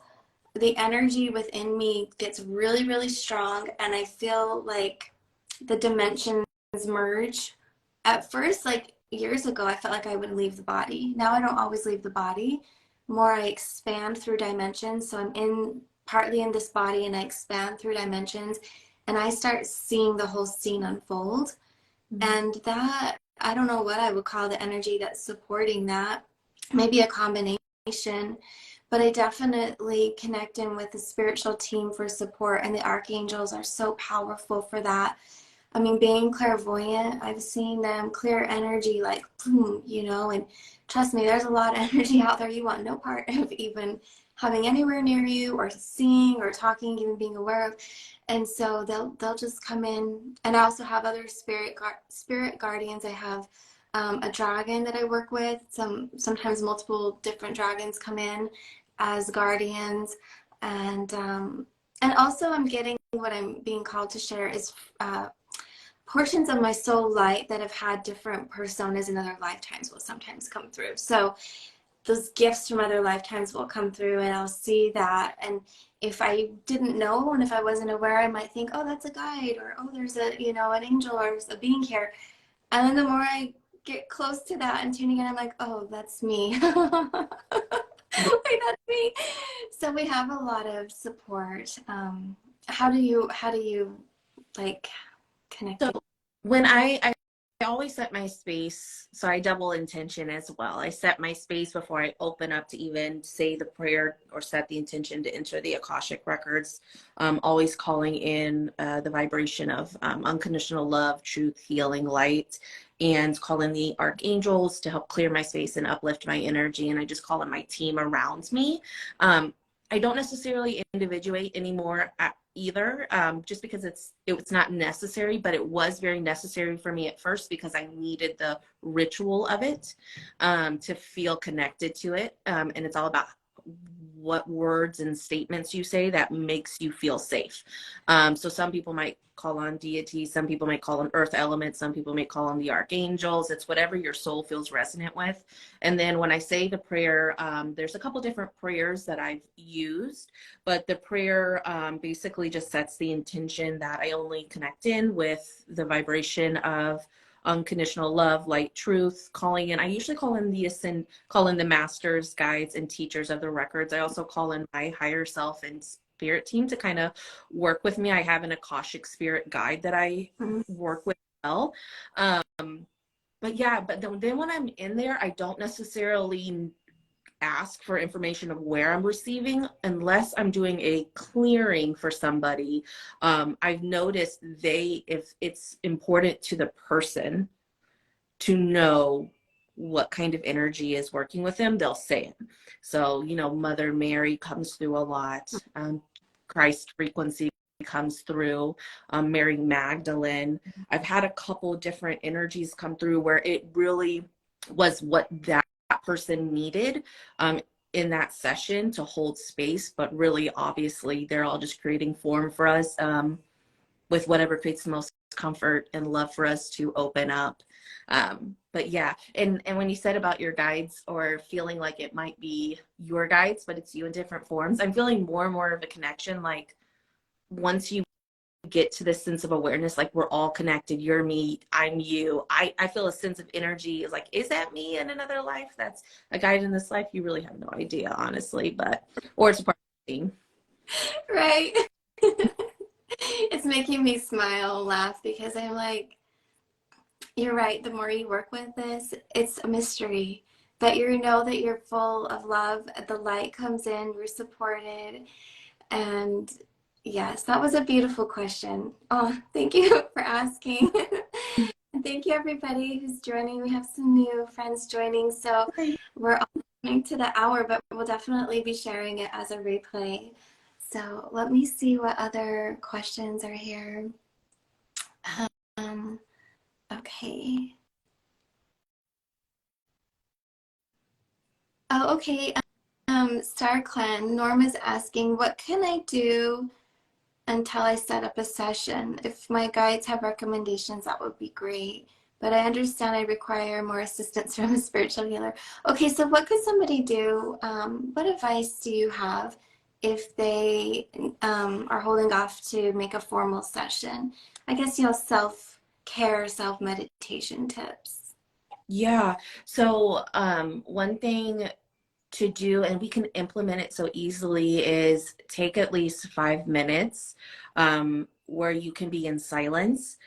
the energy within me gets really, really strong, and I feel like the dimensions merge. At first, like years ago, I felt like I would leave the body. Now I don't always leave the body. More I expand through dimensions. So I'm partly in this body and I expand through dimensions and I start seeing the whole scene unfold. And that, I don't know what I would call the energy that's supporting that. Maybe a combination. But I definitely connect in with the spiritual team for support, and the archangels are so powerful for that. I mean, being clairvoyant, I've seen them clear energy like boom, and trust me, there's a lot of energy out there you want no part of even having anywhere near you or seeing or talking, even being aware of. And so they'll just come in. And I also have other spirit guardians. I have a dragon that I work with. Sometimes multiple different dragons come in as guardians, and also I'm getting what I'm being called to share is portions of my soul light that have had different personas in other lifetimes will sometimes come through. So those gifts from other lifetimes will come through and I'll see that. And if I didn't know and if I wasn't aware, I might think, oh, that's a guide, or oh, there's an angel or a being here. And then the more I get close to that and tuning in, I'm like, oh, that's me. Wait, that's me. So we have a lot of support. How do you like connect? So when I always set my space, so I double intention as well. I set my space before I open up to even say the prayer or set the intention to enter the Akashic records. Always calling in the vibration of unconditional love, truth, healing, light, and calling the archangels to help clear my space and uplift my energy. And I just call in my team around me. I don't necessarily individuate anymore either, just because it's not necessary, but it was very necessary for me at first because I needed the ritual of it, to feel connected to it. And it's all about what words and statements you say that makes you feel safe. So some people might call on deities, some people might call on earth elements, some people may call on the archangels. It's whatever your soul feels resonant with. And then when I say the prayer, there's a couple different prayers that I've used, but the prayer basically just sets the intention that I only connect in with the vibration of unconditional love, light, truth, calling in. I usually call in the masters, guides, and teachers of the records. I also call in my higher self and spirit team to kind of work with me. I have an Akashic spirit guide that I work with as well. But yeah, but then when I'm in there, I don't necessarily ask for information of where I'm receiving unless I'm doing a clearing for somebody. I've noticed if it's important to the person to know what kind of energy is working with them, they'll say it. So, Mother Mary comes through a lot. Christ frequency comes through. Mary Magdalene. I've had a couple different energies come through where it really was what that person needed in that session to hold space, but really obviously they're all just creating form for us with whatever creates the most comfort and love for us to open up. But yeah, and when you said about your guides or feeling like it might be your guides, but it's you in different forms, I'm feeling more and more of a connection. Like once you get to this sense of awareness, like we're all connected, you're me, I'm you, I feel a sense of energy. Is like, is that me in another life that's a guide in this life? You really have no idea, honestly, but or it's a part of the team. Right. It's making me smile, laugh, because I'm like, you're right. The more you work with this, it's a mystery, but you know that you're full of love. The light comes in, you're supported. And yes, that was a beautiful question. Oh, thank you for asking. And thank you, everybody who's joining. We have some new friends joining. So we're all coming to the hour, but we'll definitely be sharing it as a replay. So let me see what other questions are here. Okay. Oh, okay. Star Clan, Norm is asking, what can I do until I set up a session? If my guides have recommendations, that would be great. But I understand I require more assistance from a spiritual healer. Okay, so what could somebody do? What advice do you have if they are holding off to make a formal session? I guess, self-care, self-meditation tips. Yeah. So one thing to do, and we can implement it so easily, is take at least 5 minutes where you can be in silence.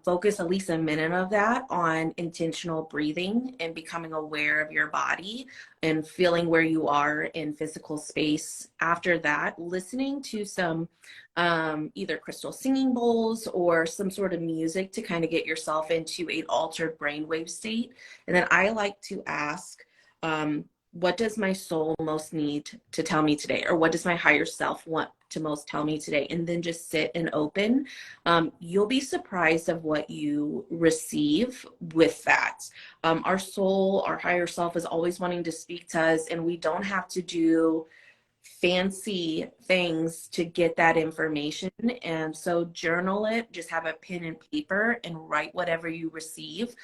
Focus at least a minute of that on intentional breathing and becoming aware of your body and feeling where you are in physical space. After that, listening to some either crystal singing bowls or some sort of music to kind of get yourself into an altered brainwave state. And then I like to ask, what does my soul most need to tell me today? Or what does my higher self want to most tell me today? And then just sit and open. You'll be surprised of what you receive with that. Our soul, our higher self is always wanting to speak to us, and we don't have to do fancy things to get that information. And so journal it, just have a pen and paper and write whatever you receive.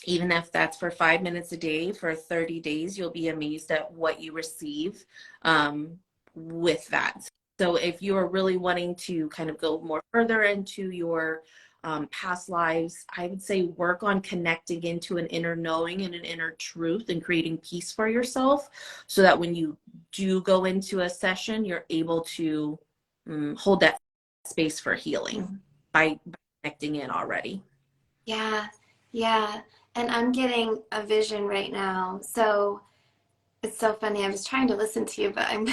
Even if that's for 5 minutes a day for 30 days, you'll be amazed at what you receive with that. So if you are really wanting to kind of go more further into your past lives, I would say work on connecting into an inner knowing and an inner truth and creating peace for yourself so that when you do go into a session, you're able to hold that space for healing by connecting in already. Yeah, yeah. And I'm getting a vision right now. So it's so funny. I was trying to listen to you, but I'm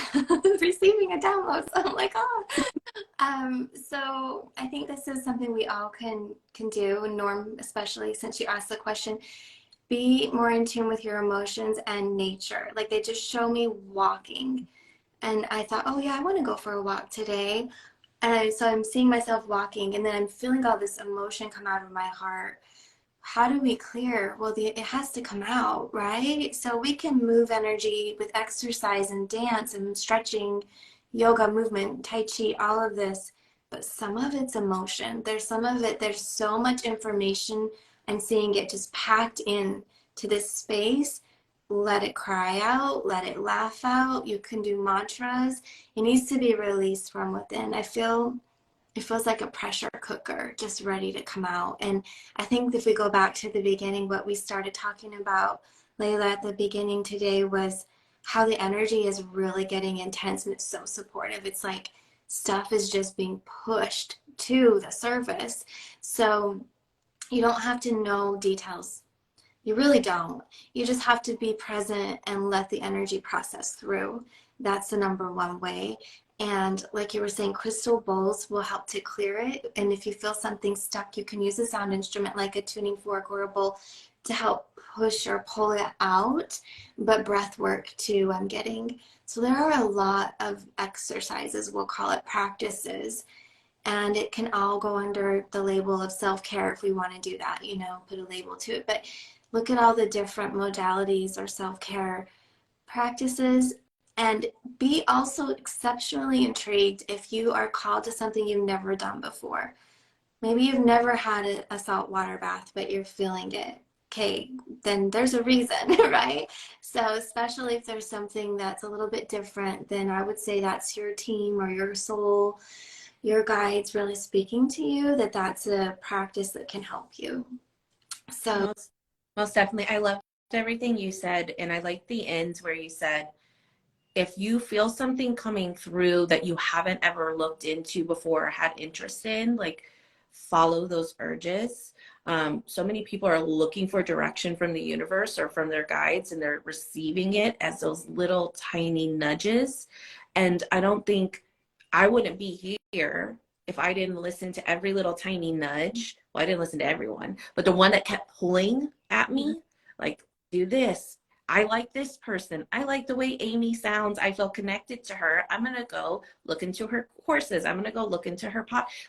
receiving a download. So I'm like, oh. So I think this is something we all can do, and Norm, especially since you asked the question, be more in tune with your emotions and nature. Like they just show me walking. And I thought, oh yeah, I want to go for a walk today. So I'm seeing myself walking, and then I'm feeling all this emotion come out of my heart. How do we clear? Well, it has to come out, right? So we can move energy with exercise and dance and stretching, yoga, movement, tai chi, all of this. But some of it's emotion. There's some of it, there's so much information. I'm seeing it just packed in to this space. Let it cry out, let it laugh out. You can do mantras. It needs to be released from within. It feels like a pressure cooker just ready to come out. And I think if we go back to the beginning, what we started talking about, Laila, at the beginning today was how the energy is really getting intense, and it's so supportive. It's like stuff is just being pushed to the surface. So you don't have to know details. You really don't. You just have to be present and let the energy process through. That's the number one way. And like you were saying, crystal bowls will help to clear it. And if you feel something stuck, you can use a sound instrument like a tuning fork or a bowl to help push or pull it out. But breath work too, I'm getting. So there are a lot of exercises, we'll call it practices, and it can all go under the label of self-care if we want to do that, put a label to it. But look at all the different modalities or self-care practices, and be also exceptionally intrigued if you are called to something you've never done before. Maybe you've never had a salt water bath, but you're feeling it. Okay, then there's a reason, right? So especially if there's something that's a little bit different, then I would say that's your team or your soul, your guides really speaking to you, that's a practice that can help you. So Most definitely. I loved everything you said. And I like the end where you said, if you feel something coming through that you haven't ever looked into before or had interest in, like follow those urges. So many people are looking for direction from the universe or from their guides, and they're receiving it as those little tiny nudges. And I don't think I wouldn't be here if I didn't listen to every little tiny nudge. Well, I didn't listen to everyone, but the one that kept pulling at me, like, do this. I like this person. I like the way Amy sounds. I feel connected to her. I'm going to go look into her courses. I'm going to go look into her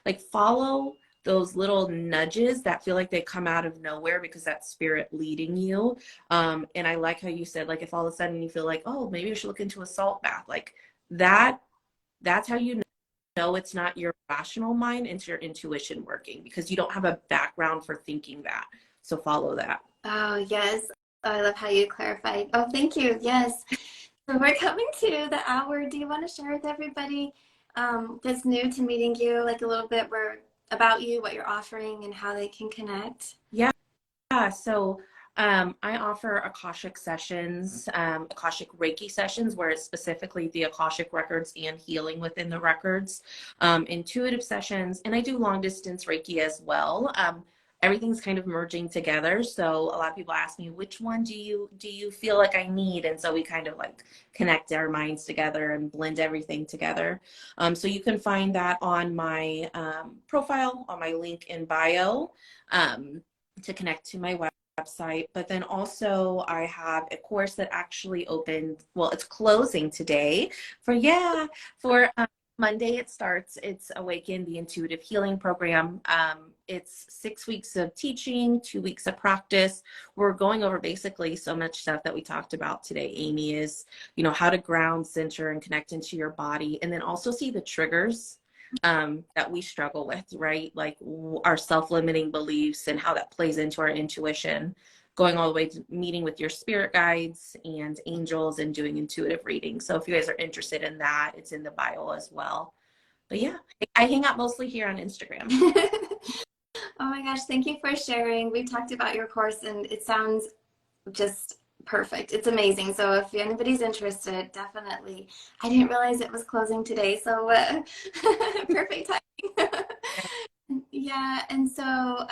like follow those little nudges that feel like they come out of nowhere because that's spirit leading you. And I like how you said, like, if all of a sudden you feel like, oh, maybe I should look into a salt bath, like that's how you know it's not your rational mind, it's your intuition working, because you don't have a background for thinking that. So follow that. Oh, yes. I love how you clarified. Oh, thank you. Yes. So we're coming to the hour. Do you want to share with everybody that's new to meeting you, like a little bit about you, what you're offering, and how they can connect? Yeah. So I offer Akashic sessions, Akashic Reiki sessions, where it's specifically the Akashic records and healing within the records, intuitive sessions, and I do long distance Reiki as well. Everything's kind of merging together. So a lot of people ask me, which one do you feel like I need? And so we kind of like connect our minds together and blend everything together. So you can find that on my profile, on my link in bio, to connect to my website. But then also I have a course that actually opened, well, it's closing today for Monday it starts. It's Awaken the Intuitive Healing Program. It's 6 weeks of teaching, 2 weeks of practice. We're going over basically so much stuff that we talked about today, Amy, is, how to ground, center, and connect into your body, and then also see the triggers that we struggle with, right? Like our self-limiting beliefs and how that plays into our intuition, going all the way to meeting with your spirit guides and angels and doing intuitive reading. So if you guys are interested in that, it's in the bio as well. But yeah, I hang out mostly here on Instagram. Oh my gosh, thank you for sharing. We talked about your course and it sounds just perfect. It's amazing. So if anybody's interested, definitely. I didn't realize it was closing today, so perfect timing. Yeah, and so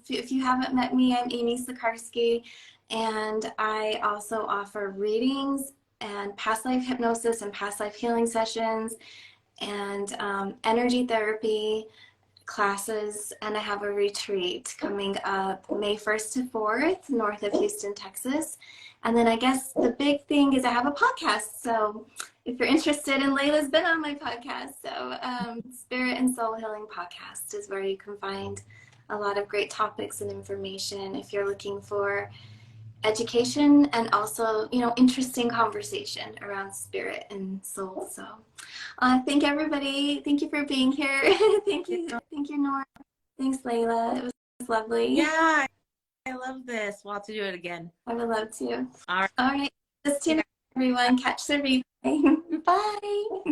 if you haven't met me, I'm Amy Sikarskie, and I also offer readings and past life hypnosis and past life healing sessions and energy therapy classes, and I have a retreat coming up May 1st to 4th, north of Houston, Texas. And then I guess the big thing is I have a podcast. So if you're interested, and Layla's been on my podcast, so Spirit and Soul Healing Podcast is where you can find a lot of great topics and information if you're looking for education and also, you know, interesting conversation around spirit and soul. So thank everybody. Thank you for being here. Thank you, Nora. Thanks, Layla. It was lovely. Yeah, I love this. We'll have to do it again. I would love to. All right. All right. Just tune in, everyone. Catch the replay. Bye.